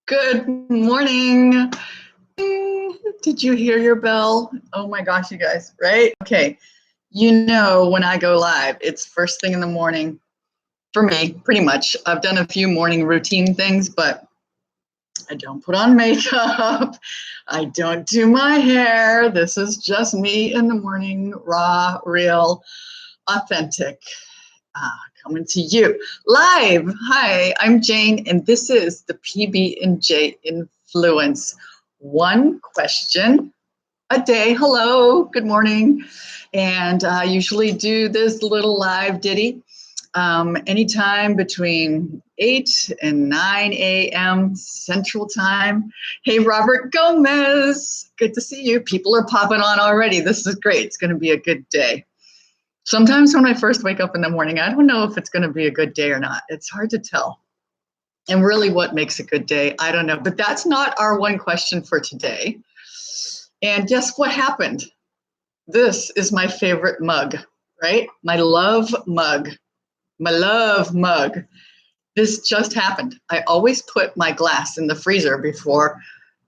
Good morning. Did you hear your bell? Oh my gosh, you guys, right? Okay. You know, when I go live, it's first thing in the morning for me, pretty much. I've done a few morning routine things, but I don't put on makeup. I don't do my hair. This is just me in the morning, raw, real, authentic. Coming to you live. Hi, I'm Jane, and this is the PB&J Influence. One question a day. Hello, good morning. And I usually do this little live ditty anytime between 8 and 9 a.m. Central Time. Hey, Robert Gomez, good to see you. People are popping on already. This is great. It's going to be a good day. Sometimes when I first wake up in the morning, I don't know if it's going to be a good day or not. It's hard to tell. And really what makes a good day, I don't know. But that's not our one question for today. And guess what happened? This is my favorite mug, right? My love mug. My love mug. This just happened. I always put my glass in the freezer before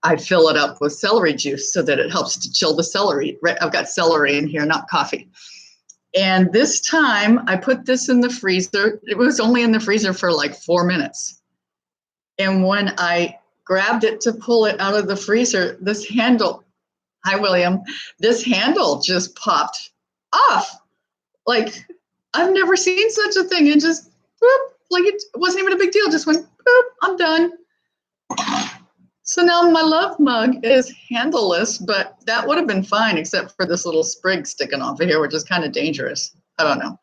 I fill it up with celery juice so that it helps to chill the celery. Right? I've got celery in here, not coffee. And this time I put this in the freezer. It was only in the freezer for like 4 minutes. And when I grabbed it to pull it out of the freezer, this handle, hi, William, this handle just popped off. Like, I've never seen such a thing. It just, boop, like it wasn't even a big deal. Just went, boop, I'm done. So now my love mug is handleless, but that would have been fine except for this little sprig sticking off of here, which is kind of dangerous. I don't know.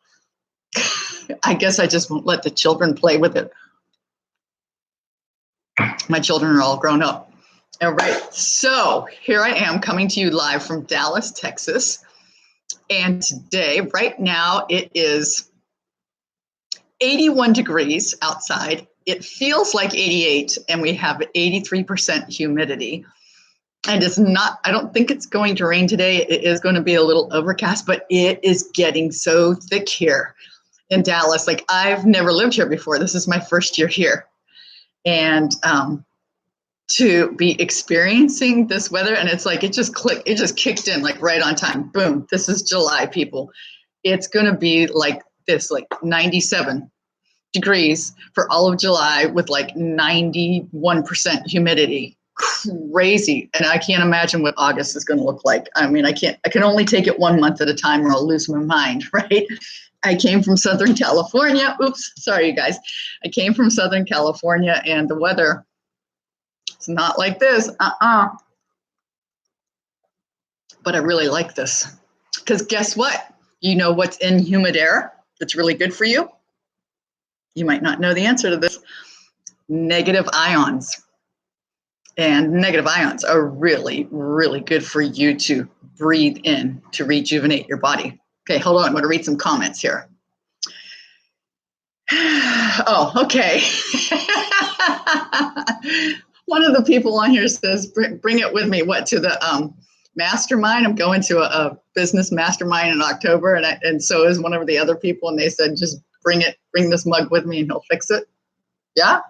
I guess I just won't let the children play with it. My children are all grown up. All right, so here I am coming to you live from Dallas, Texas. And today, right now, it is 81 degrees outside. It feels like 88, and we have 83% humidity. And it's not, I don't think it's going to rain today. It is going to be a little overcast, but it is getting so thick here in Dallas. Like, I've never lived here before. This is my first year here. And to be experiencing this weather, and it's like, it just kicked in like right on time. Boom, this is July, people. It's going to be like this, like 97 degrees for all of July with like 91% humidity. Crazy. And I can't imagine what August is going to look like. I mean, I can only take it 1 month at a time or I'll lose my mind, right? I came from Southern California. Oops, sorry, you guys. I came from Southern California, and the weather, it's not like this. But I really like this because guess what? You know what's in humid air that's really good for you? You might not know the answer to this. Negative ions. And negative ions are really, really good for you to breathe in to rejuvenate your body. Okay, hold on. I'm going to read some comments here. Oh, okay. One of the people on here says, bring it with me. What, to the mastermind? I'm going to a business mastermind in October. And so is one of the other people. And they said, just bring this mug with me and he'll fix it. Yeah.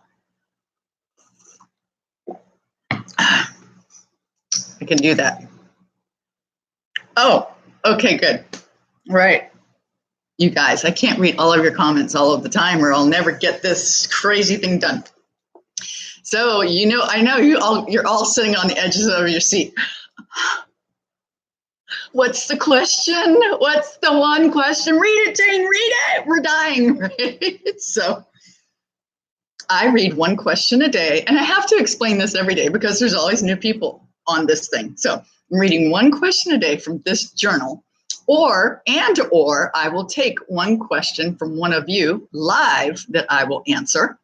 I can do that. Oh, okay, good. Right. You guys, I can't read all of your comments all of the time or I'll never get this crazy thing done. So, I know you're all sitting on the edges of your seat. What's the question? What's the one question? Read it, Jane, read it. We're dying, right? So I read one question a day, and I have to explain this every day because there's always new people on this thing. So I'm reading one question a day from this journal, or I will take one question from one of you live that I will answer.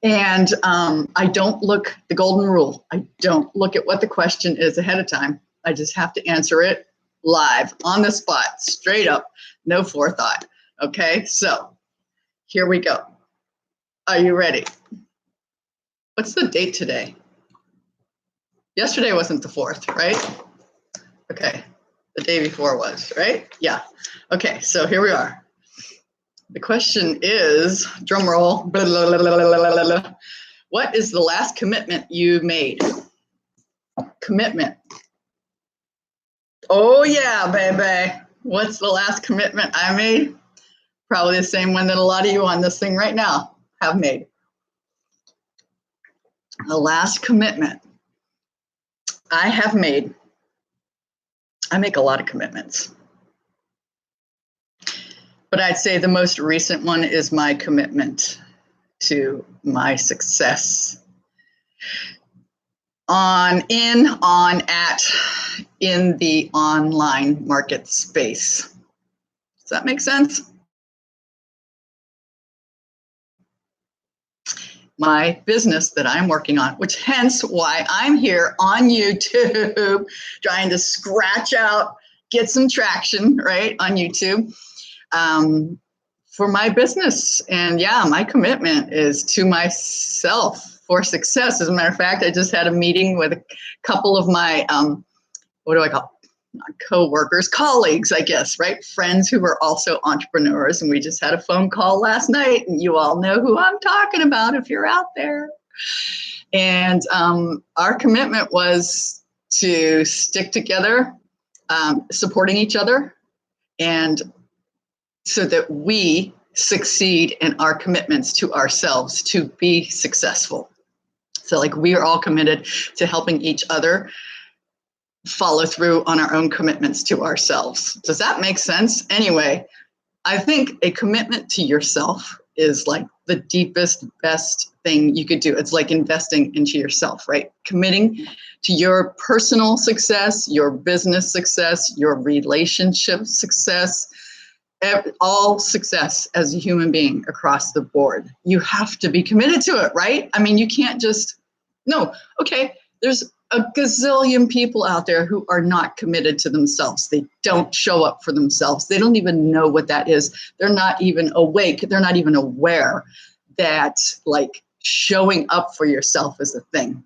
And I don't look, the golden rule, I don't look at what the question is ahead of time. I just have to answer it live, on the spot, straight up, no forethought. Okay, so here we go. Are you ready? What's the date today? Yesterday wasn't the 4th, right? Okay, the day before was, right? Yeah. Okay, so here we are. The question is, drum roll, blah, blah, blah, blah, blah, blah. What is the last commitment you made? Commitment. Oh yeah, baby. What's the last commitment I made? Probably the same one that a lot of you on this thing right now have made. The last commitment I have made, I make a lot of commitments, but I'd say the most recent one is my commitment to my success in the online market space. Does that make sense? My business that I'm working on, which hence why I'm here on YouTube, trying to scratch out, get some traction, right, on YouTube for my business. And yeah, my commitment is to myself for success. As a matter of fact, I just had a meeting with a couple of my, what do I call it? Not co-workers, colleagues, I guess, right? Friends who are also entrepreneurs. And we just had a phone call last night, and you all know who I'm talking about if you're out there. And our commitment was to stick together, supporting each other, and so that we succeed in our commitments to ourselves to be successful. So like we are all committed to helping each other follow through on our own commitments to ourselves. Does that make sense? Anyway, I think a commitment to yourself is like the deepest, best thing you could do. It's like investing into yourself, right? Committing to your personal success, your business success, your relationship success, all success as a human being across the board. You have to be committed to it, right? I mean, you can't just, no, okay, there's a gazillion people out there who are not committed to themselves. They don't show up for themselves. They don't even know what that is. They're not even awake. They're not even aware that like showing up for yourself is a thing.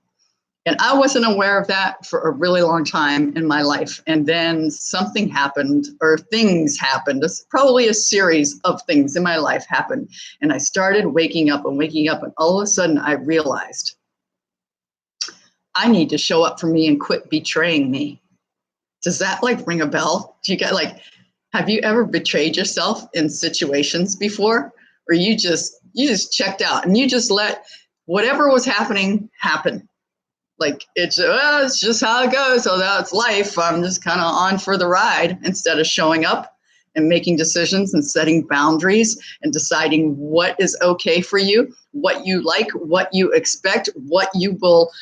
And I wasn't aware of that for a really long time in my life. And then something happened, or things happened. It's probably a series of things in my life happened. And I started waking up. And all of a sudden I realized I need to show up for me and quit betraying me. Does that like ring a bell? Do you get like, have you ever betrayed yourself in situations before? Or you just checked out and you just let whatever was happening happen? Like it's just how it goes. So that's life. I'm just kind of on for the ride instead of showing up and making decisions and setting boundaries and deciding what is okay for you, what you like, what you expect, what you will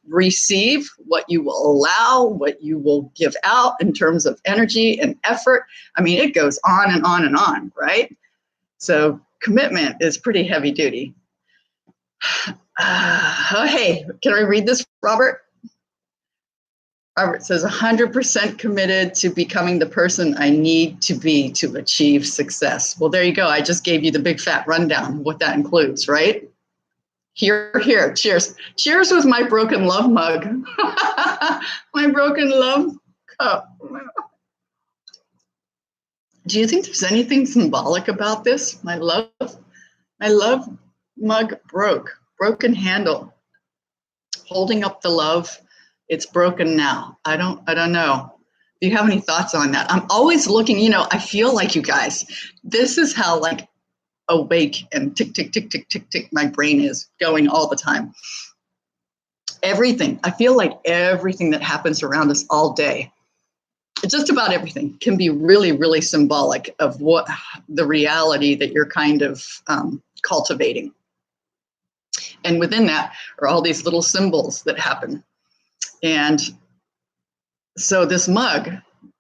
receive, what you will allow, what you will give out in terms of energy and effort. I mean, it goes on and on and on, right? So commitment is pretty heavy duty. Oh, hey, can I read this, Robert? Robert says, 100% committed to becoming the person I need to be to achieve success. Well, there you go. I just gave you the big fat rundown of what that includes, right? Here, cheers. Cheers with my broken love mug. My broken love cup. Do you think there's anything symbolic about this? My love mug broken handle, holding up the love. It's broken now. I don't know. Do you have any thoughts on that? I'm always looking, I feel like you guys, this is how like awake and tick, tick, tick, tick, tick, tick, my brain is going all the time. Everything. I feel like everything that happens around us all day, just about everything can be really, really symbolic of what the reality that you're kind of cultivating. And within that are all these little symbols that happen. And so this mug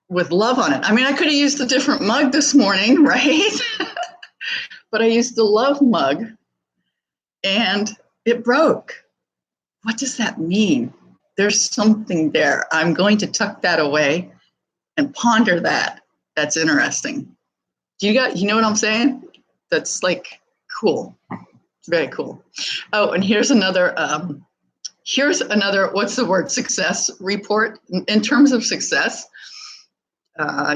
with love on it. I mean, I could have used a different mug this morning, right? But I used the love mug and it broke. What does that mean? There's something there. I'm going to tuck that away and ponder that. That's interesting. You know what I'm saying? That's like cool. Very cool. Oh, and here's another, what's the word? Success report. In terms of success,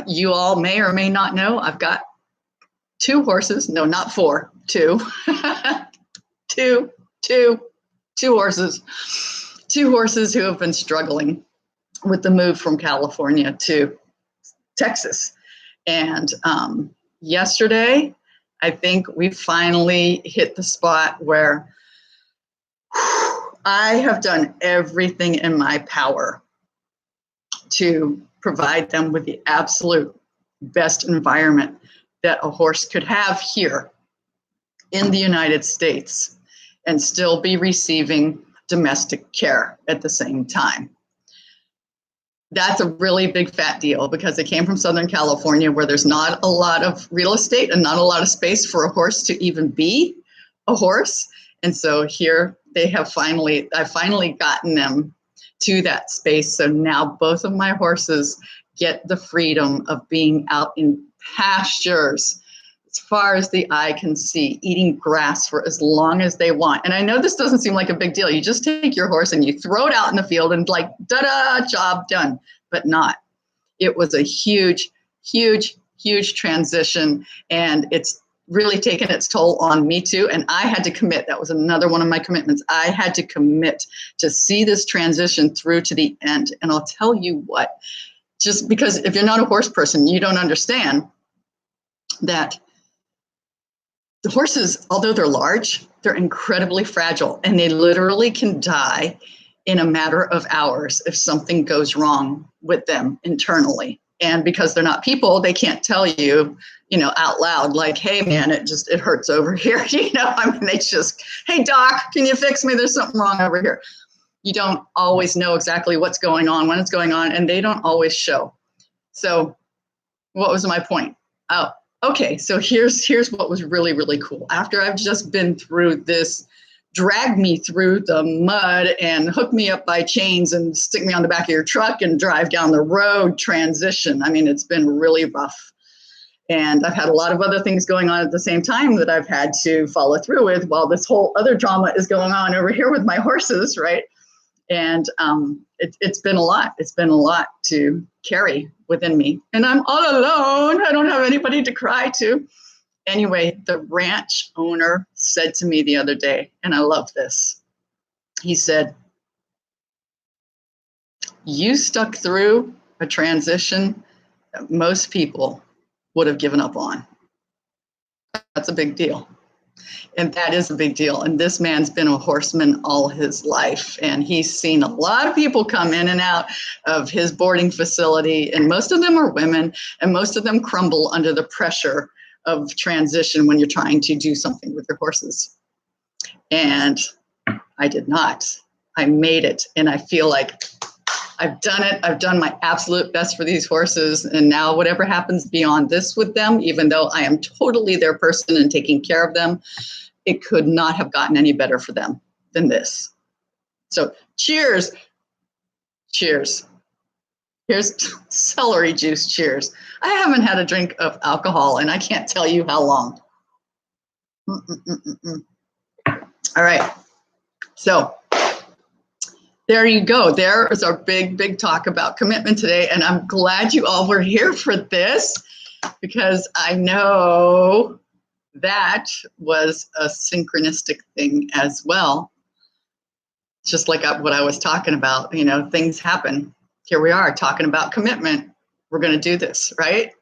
you all may or may not know, I've got 2 horses. No, not 4, 2. 2. two horses who have been struggling with the move from California to Texas. And yesterday, I think we finally hit the spot where I have done everything in my power to provide them with the absolute best environment that a horse could have here in the United States and still be receiving domestic care at the same time. That's a really big fat deal because it came from Southern California where there's not a lot of real estate and not a lot of space for a horse to even be a horse. And so here I've finally gotten them to that space. So now both of my horses get the freedom of being out in pastures as far as the eye can see, eating grass for as long as they want. And I know this doesn't seem like a big deal. You just take your horse and you throw it out in the field and like, da-da, job done, but not. It was a huge, huge, huge transition, and it's really taken its toll on me too. And I had to commit. That was another one of my commitments. I had to commit to see this transition through to the end. And I'll tell you what, just because if you're not a horse person, you don't understand that the horses, although they're large, they're incredibly fragile, and they literally can die in a matter of hours if something goes wrong with them internally. And because they're not people, they can't tell you, out loud, like, hey man, it hurts over here. They just, hey doc, can you fix me? There's something wrong over here. You don't always know exactly what's going on, when it's going on, and they don't always show. So what was my point? Oh, okay. So here's what was really, really cool. After I've just been through this, drag me through the mud and hook me up by chains and stick me on the back of your truck and drive down the road transition. I mean, it's been really rough. And I've had a lot of other things going on at the same time that I've had to follow through with while this whole other drama is going on over here with my horses, right? And it's been a lot. It's been a lot to carry within me. And I'm all alone. I don't have anybody to cry to. Anyway, the ranch owner said to me the other day, and I love this. He said, you stuck through a transition that most people would have given up on. That's a big deal. And that is a big deal. And this man's been a horseman all his life. And he's seen a lot of people come in and out of his boarding facility. And most of them are women. And most of them crumble under the pressure of transition when you're trying to do something with your horses. And I did not. I made it. And I feel like I've done it. I've done my absolute best for these horses. And now whatever happens beyond this with them, even though I am totally their person and taking care of them, it could not have gotten any better for them than this. So cheers. Cheers. Here's celery juice. Cheers. I haven't had a drink of alcohol and I can't tell you how long. All right. So there you go. There is our big, big talk about commitment today. And I'm glad you all were here for this because I know that was a synchronistic thing as well. Just like what I was talking about, things happen. Here we are talking about commitment. We're going to do this, right?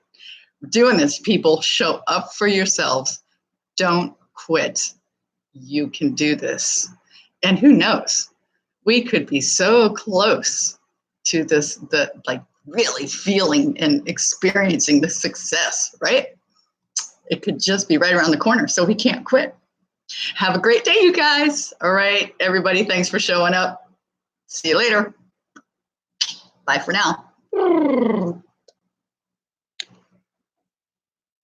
We're doing this. People, show up for yourselves. Don't quit. You can do this. And who knows? We could be so close to this, really feeling and experiencing the success, right? It could just be right around the corner. So we can't quit. Have a great day, you guys. All right, everybody, thanks for showing up. See you later. Bye for now.